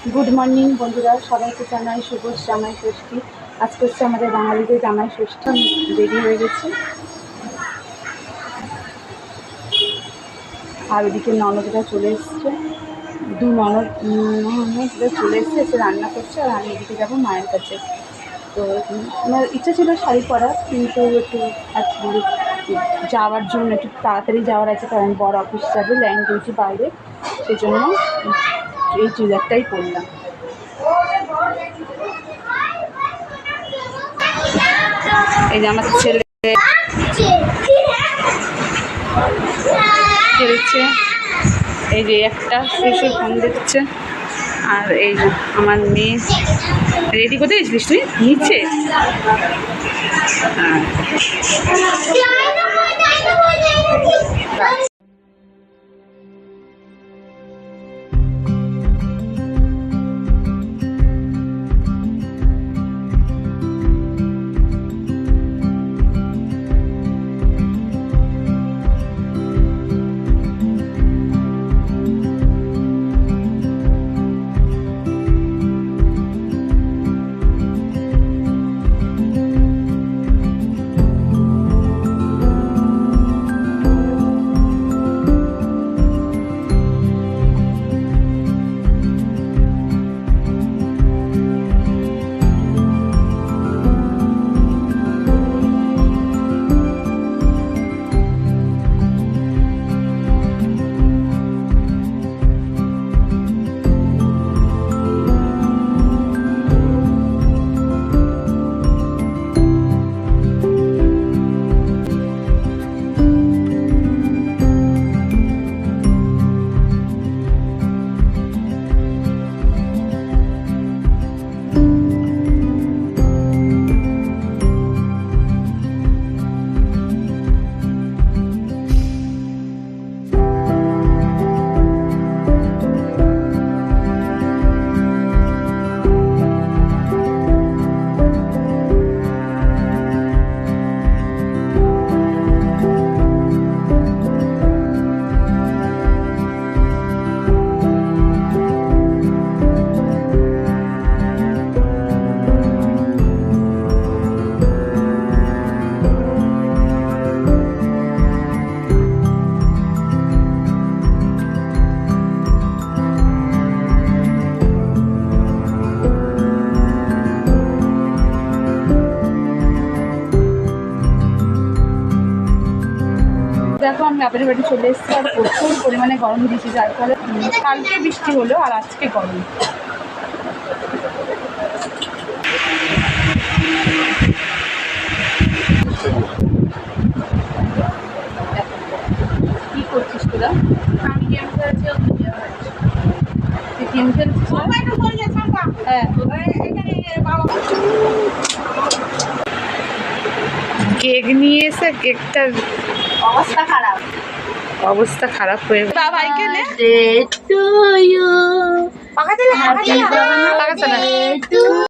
Good morning बंधुरा सबाइके जानाई शुभ जामाई षष्ठी। आज के हच्छे आमादेर बांगालीदेर जामाई षष्ठी। रेडी हो गेছে আর ওদিকে ননদরা চলে এসছে, দু ননদরা চলে এসছে, এসে রান্না করছে আর আমি এদিকে যাবো মায়ের কাছে। তো আমার ইচ্ছা ছিল শাড়ি পরা, কিন্তু একটু আজকে যাওয়ার জন্য একটু তাড়াতাড়ি যাওয়ার আছে, কারণ বড় অফিস যাবে, ল্যান্ড ডিউটি বাইরে, সেজন্য এই চুড়িদারটাই পরলাম। এই যে আমার ছেলে খেলছে, এই যে একটা শুশু ফোন দেখছে, আর এই যে আমার মেয়ে রেডি করতে গেছিলিস তুই নিচে? দেখো আমি বাপের বাড়ি চলে এসেছি, আর প্রচুর পরিমাণে গরম দিয়েছি, যার ফলে কালকে বৃষ্টি হলো আর আজকে গরম। কি করছিস তোরা? আমি গেম খেলছি। তুই গেম খেলছিস? হ্যাঁ, কেক নিয়ে এসে কেকটার অবস্থা খারাপ হয়ে গেছে। ভাইকে নে